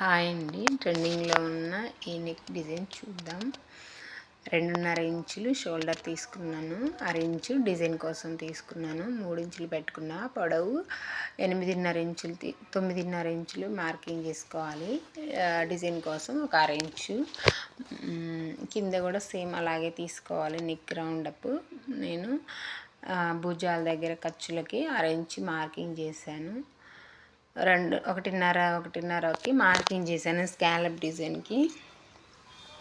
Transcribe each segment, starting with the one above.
Hi అండి, ట్రెండింగ్లో ఉన్న ఈ నెక్ డిజైన్ చూద్దాం. 2.5 ఇంచులు షోల్డర్ తీసుకున్నాను, 1/2 ఇంచు డిజైన్ కోసం తీసుకున్నాను, 3 ఇంచులు పెట్టుకున్న పొడవు 9.5 ఇంచులు 9.5 ఇంచులు మార్కింగ్ చేసుకోవాలి. డిజైన్ కోసం ఒక 1/2 ఇంచు కింద కూడా సేమ్ అలాగే తీసుకోవాలి. నెక్ రౌండప్ నేను భుజాల దగ్గర ఖర్చులకి 1/2 ఇంచు మార్కింగ్ చేశాను. 1.5కి మార్కింగ్ చేశాను స్కాలప్ డిజైన్కి.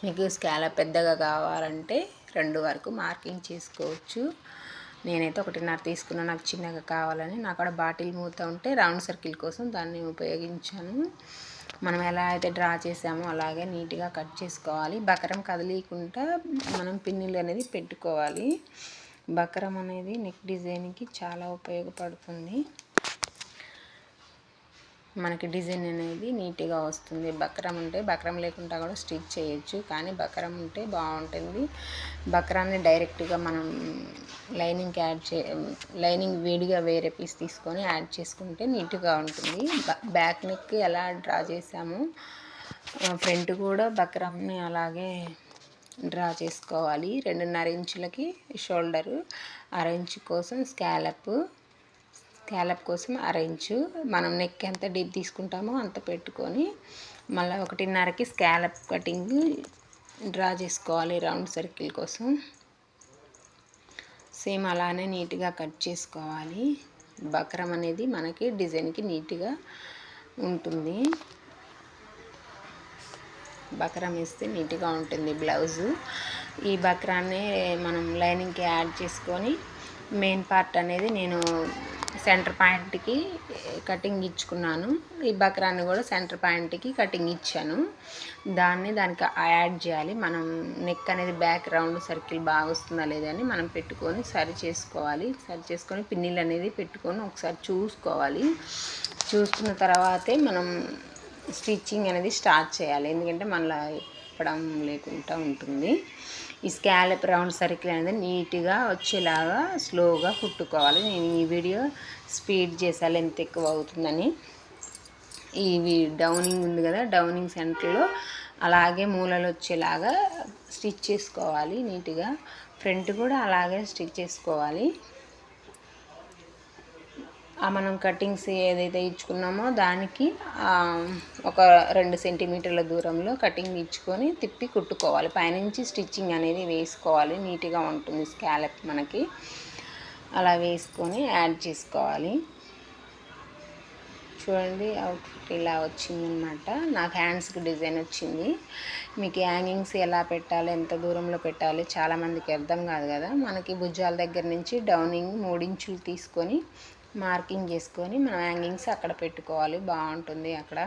మీకు స్కాలప్ పెద్దగా కావాలంటే 2 వరకు మార్కింగ్ చేసుకోవచ్చు. నేనైతే 1.5 తీసుకున్నాను, నాకు చిన్నగా కావాలని. నాకు కూడా బాటిల్ మూత ఉంటే రౌండ్ సర్కిల్ కోసం దాన్ని ఉపయోగించాను. మనం ఎలా అయితే డ్రా చేసామో అలాగే నీట్గా కట్ చేసుకోవాలి. బకరం కదిలీకుండా మనం పిన్నులు అనేది పెట్టుకోవాలి. బకరం అనేది నెక్ డిజైన్కి చాలా ఉపయోగపడుతుంది. మనకి డిజైన్ అనేది నీట్గా వస్తుంది. బక్రం ఉంటే, బక్రం లేకుండా కూడా స్టిచ్ చేయొచ్చు, కానీ బక్రం ఉంటే బాగుంటుంది. బక్రాన్ని డైరెక్ట్గా మనం లైనింగ్ వేడిగా వేరే పీస్ తీసుకొని యాడ్ చేసుకుంటే నీట్గా ఉంటుంది. బ్యాక్ నెక్ ఎలా డ్రా చేసామో ఫ్రంట్ కూడా బక్రంని అలాగే డ్రా చేసుకోవాలి. 2.5 ఇంచులకి షోల్డరు, 1/2 ఇంచు కోసం స్కాలప్ కోసం 1/2 ఇంచు. మనం నెక్ ఎంత డీప్ తీసుకుంటామో అంత పెట్టుకొని మళ్ళీ 1.5కి స్కాలప్ కటింగ్ డ్రా చేసుకోవాలి రౌండ్ సర్కిల్ కోసం. సేమ్ అలానే నీట్గా కట్ చేసుకోవాలి. బక్రం అనేది మనకి డిజైన్కి నీట్గా ఉంటుంది. బక్రం వేస్తే నీట్గా ఉంటుంది బ్లౌజు. ఈ బక్రాన్ని మనం లైనింగ్కి యాడ్ చేసుకొని మెయిన్ పార్ట్ అనేది నేను సెంటర్ పాయింట్కి కటింగ్ ఇచ్చుకున్నాను. ఈ బక్రాన్ని కూడా సెంటర్ పాయింట్కి కటింగ్ ఇచ్చాను. దానికి యాడ్ చేయాలి. మనం నెక్ అనేది బ్యాక్ రౌండ్ సర్కిల్ బాగా వస్తుందా లేదని మనం పెట్టుకొని సరి చేసుకొని పిన్నిలు అనేది పెట్టుకొని ఒకసారి చూసుకోవాలి. చూసుకున్న తర్వాతే మనం స్టిచ్చింగ్ అనేది స్టార్ట్ చేయాలి, ఎందుకంటే మళ్ళీ ఇప్పడం లేకుండా ఉంటుంది. ఈ స్కాలప్ రౌండ్ సర్కిల్ అనేది నీట్గా వచ్చేలాగా స్లోగా కుట్టుకోవాలి. నేను ఈ వీడియో స్పీడ్ చేసా లెంత్ ఎక్కువ అవుతుందని. ఇవి డౌనింగ్ ఉంది కదా, డౌనింగ్ సెంటర్లో అలాగే మూలలు వచ్చేలాగా స్టిచ్ చేసుకోవాలి నీట్గా. ఫ్రంట్ కూడా అలాగే స్టిచ్ చేసుకోవాలి. మనం కటింగ్స్ ఏదైతే ఇచ్చుకున్నామో దానికి ఒక 2 సెంటీమీటర్ల దూరంలో కటింగ్ ఇచ్చుకొని తిప్పి కుట్టుకోవాలి. పైనుంచి స్టిచ్చింగ్ అనేది వేసుకోవాలి, నీట్గా ఉంటుంది స్కాలప్ మనకి. అలా వేసుకొని యాడ్ చేసుకోవాలి. చూడండి, అవుట్ఫిట్ ఇలా వచ్చిందనమాట. నాకు హ్యాండ్స్కి డిజైన్ వచ్చింది. మీకు హ్యాంగింగ్స్ ఎలా పెట్టాలి, ఎంత దూరంలో పెట్టాలి చాలామందికి అర్థం కాదు కదా. మనకి భుజాల దగ్గర నుంచి డౌనింగ్ 3 ఇంచులు తీసుకొని మార్కింగ్ చేసుకొని మనం హ్యాంగింగ్స్ అక్కడ పెట్టుకోవాలి, బాగుంటుంది అక్కడ.